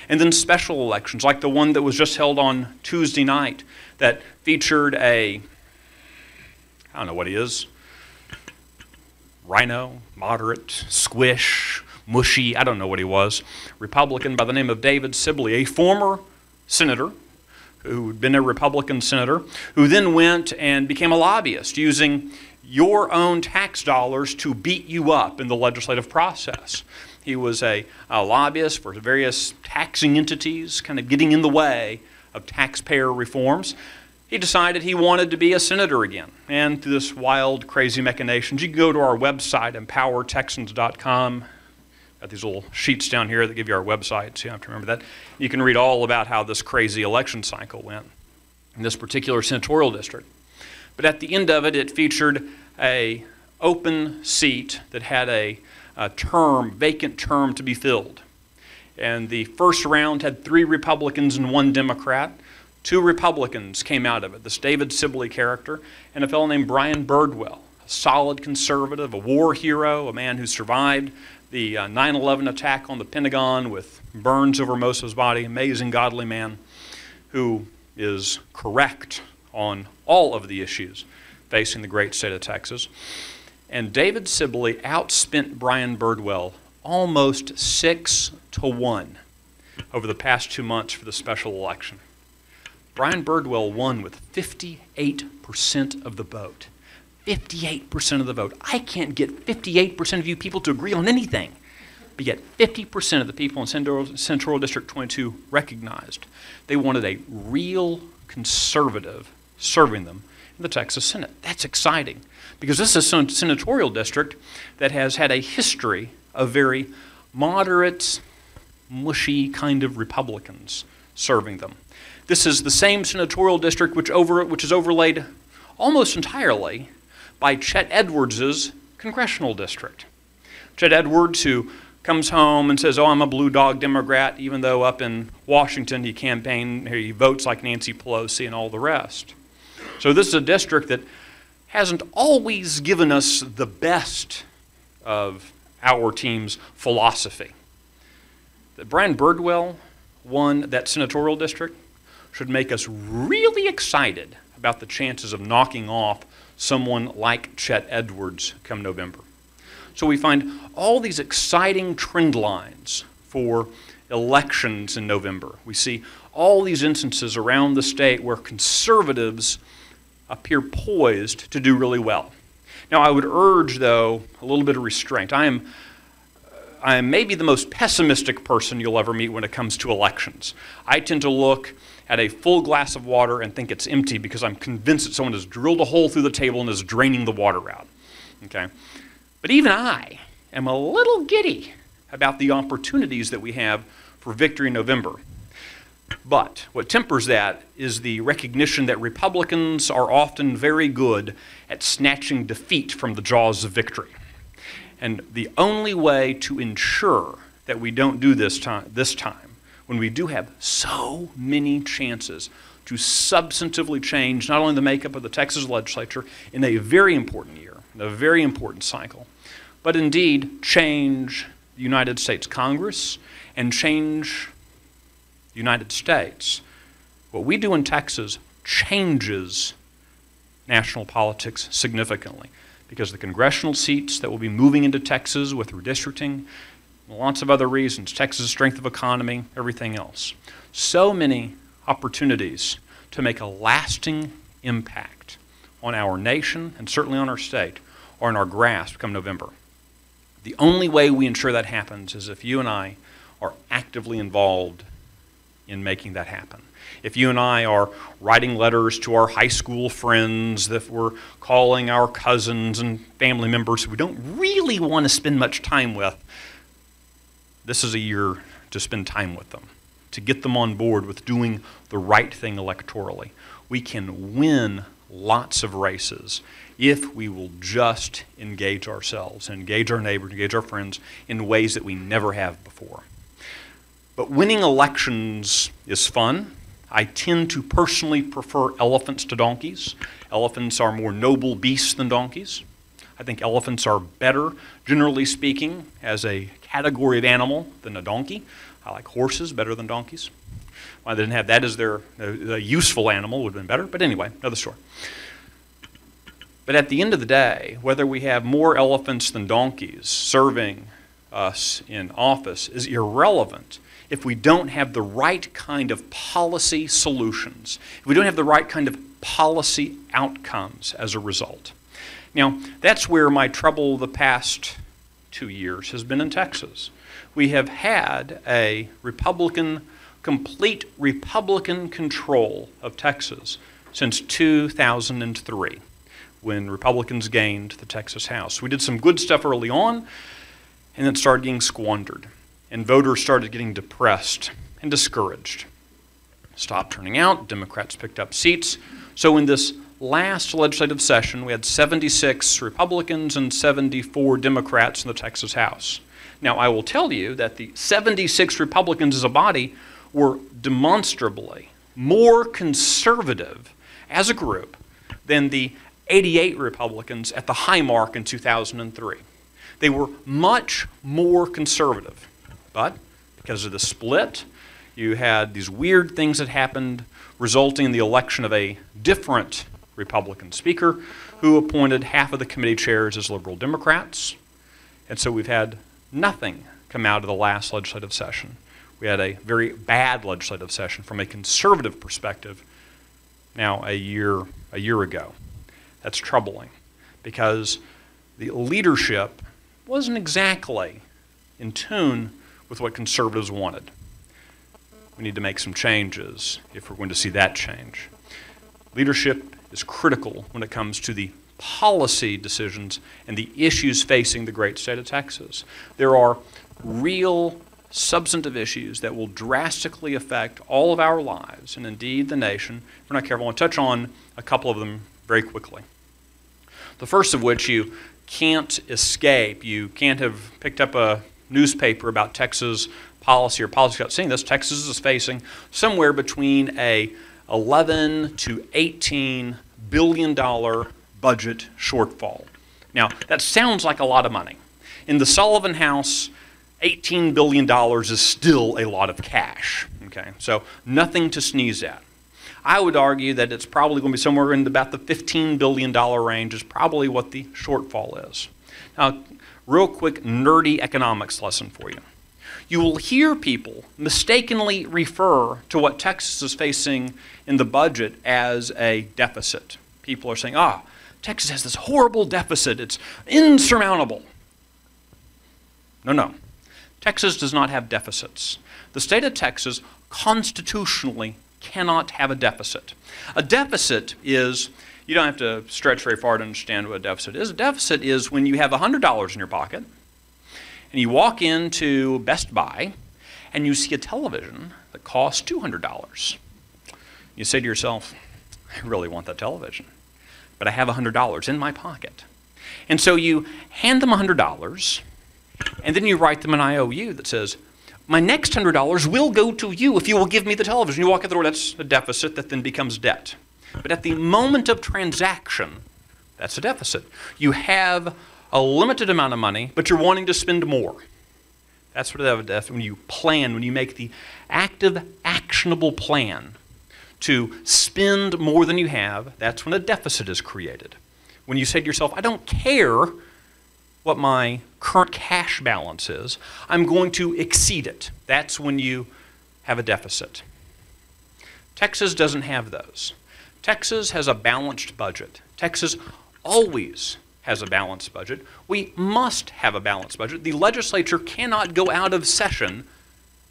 And then special elections, like the one that was just held on Tuesday night that featured I don't know what he is, rhino, moderate, squish, mushy, I don't know what he was, Republican by the name of David Sibley, a former senator who had been a Republican senator, who then went and became a lobbyist using your own tax dollars to beat you up in the legislative process. He was a lobbyist for various taxing entities, kind of getting in the way of taxpayer reforms. He decided he wanted to be a senator again. And through this wild, crazy machinations, you can go to our website, empowertexans.com. Got these little sheets down here that give you our website, so you have to remember that. You can read all about how this crazy election cycle went in this particular senatorial district. But at the end of it, it featured an open seat that had a vacant term to be filled. And the first round had 3 Republicans and 1 Democrat. 2 Republicans came out of it, this David Sibley character, and a fellow named Brian Birdwell, a solid conservative, a war hero, a man who survived the 9/11 attack on the Pentagon with burns over most of his body, amazing, godly man who is correct on all of the issues facing the great state of Texas. And David Sibley outspent Brian Birdwell almost 6-1 over the past 2 months for the special election. Brian Birdwell won with 58% of the vote. 58% of the vote. I can't get 58% of you people to agree on anything. But yet 50% of the people in Senatorial District 22 recognized they wanted a real conservative serving them in the Texas Senate. That's exciting because this is a senatorial district that has had a history of very moderate, mushy kind of Republicans serving them. This is the same senatorial district which is overlaid almost entirely by Chet Edwards's congressional district. Chet Edwards, who comes home and says, "Oh, I'm a blue dog Democrat," even though up in Washington he votes like Nancy Pelosi and all the rest. So this is a district that hasn't always given us the best of our team's philosophy. That Brian Birdwell won that senatorial district should make us really excited about the chances of knocking off someone like Chet Edwards come November. So we find all these exciting trend lines for elections in November. We see all these instances around the state where conservatives appear poised to do really well. Now, I would urge, though, a little bit of restraint. I am maybe the most pessimistic person you'll ever meet when it comes to elections. I tend to look at a full glass of water and think it's empty because I'm convinced that someone has drilled a hole through the table and is draining the water out. Okay? But even I am a little giddy about the opportunities that we have for victory in November. But what tempers that is the recognition that Republicans are often very good at snatching defeat from the jaws of victory. And the only way to ensure that we don't do this time, when we do have so many chances to substantively change not only the makeup of the Texas legislature in a very important year, in a very important cycle, but indeed change the United States Congress and change the United States. What we do in Texas changes national politics significantly because the congressional seats that will be moving into Texas with redistricting, lots of other reasons, Texas' strength of economy, everything else. So many opportunities to make a lasting impact on our nation and certainly on our state are in our grasp come November. The only way we ensure that happens is if you and I are actively involved in making that happen. If you and I are writing letters to our high school friends, if we're calling our cousins and family members who we don't really want to spend much time with, this is a year to spend time with them, to get them on board with doing the right thing electorally. We can win lots of races if we will just engage ourselves, engage our neighbors, engage our friends in ways that we never have before. But winning elections is fun. I tend to personally prefer elephants to donkeys. Elephants are more noble beasts than donkeys. I think elephants are better, generally speaking, as a category of animal than a donkey. I like horses better than donkeys. Why they didn't have that as their useful animal would have been better. But anyway, another story. But at the end of the day, whether we have more elephants than donkeys serving us in office is irrelevant if we don't have the right kind of policy solutions, if we don't have the right kind of policy outcomes as a result. Now, that's where my trouble the past 2 years has been in Texas. We have had a complete Republican control of Texas since 2003, when Republicans gained the Texas House. We did some good stuff early on, and then started getting squandered. And voters started getting depressed and discouraged. Stopped turning out, Democrats picked up seats. So in this last legislative session, we had 76 Republicans and 74 Democrats in the Texas House. Now, I will tell you that the 76 Republicans as a body were demonstrably more conservative as a group than the 88 Republicans at the high mark in 2003. They were much more conservative. But because of the split, you had these weird things that happened, resulting in the election of a different Republican speaker who appointed half of the committee chairs as liberal Democrats. And so we've had nothing come out of the last legislative session. We had a very bad legislative session from a conservative perspective now a year ago. That's troubling because the leadership wasn't exactly in tune with what conservatives wanted. We need to make some changes if we're going to see that change. Leadership is critical when it comes to the policy decisions and the issues facing the great state of Texas. There are real substantive issues that will drastically affect all of our lives and indeed the nation. If we're not careful, I want to touch on a couple of them very quickly. The first of which you can't escape. You can't have picked up a newspaper about Texas policy or policy without seeing this. Texas is facing somewhere between a $11 to $18 billion budget shortfall. Now, that sounds like a lot of money. In the Sullivan House, $18 billion is still a lot of cash. Okay, so nothing to sneeze at. I would argue that it's probably going to be somewhere in about the $15 billion range is probably what the shortfall is. Now, real quick nerdy economics lesson for you. You will hear people mistakenly refer to what Texas is facing in the budget as a deficit. People are saying, Texas has this horrible deficit. It's insurmountable. No. Texas does not have deficits. The state of Texas constitutionally cannot have a deficit. A deficit is, you don't have to stretch very far to understand what a deficit is. A deficit is when you have $100 in your pocket and you walk into Best Buy and you see a television that costs $200. You say to yourself, I really want that television, but I have $100 in my pocket. And so you hand them $100 and then you write them an IOU that says, my next $100 will go to you if you will give me the television. You walk out the door, that's a deficit that then becomes debt. But at the moment of transaction, that's a deficit. You have a limited amount of money, but you're wanting to spend more. That's what a deficit, when you plan, when you make the active, actionable plan to spend more than you have, that's when a deficit is created. When you say to yourself, I don't care what my current cash balance is, I'm going to exceed it. That's when you have a deficit. Texas doesn't have those. Texas has a balanced budget. Texas always has a balanced budget. We must have a balanced budget. The legislature cannot go out of session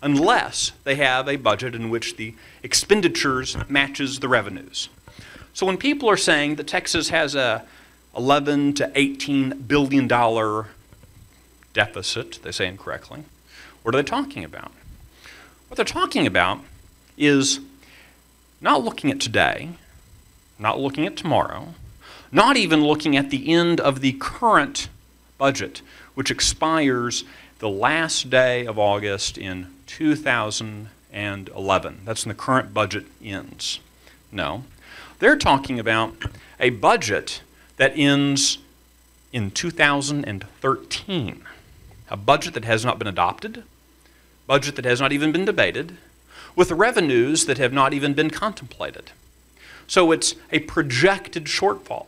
unless they have a budget in which the expenditures matches the revenues. So when people are saying that Texas has a $11 to $18 billion deficit, they say incorrectly, what are they talking about? What they're talking about is not looking at today, not looking at tomorrow, not even looking at the end of the current budget, which expires the last day of August in 2011. That's when the current budget ends. No, they're talking about a budget that ends in 2013, a budget that has not been adopted budget that has not even been debated, with revenues that have not even been contemplated. So it's a projected shortfall.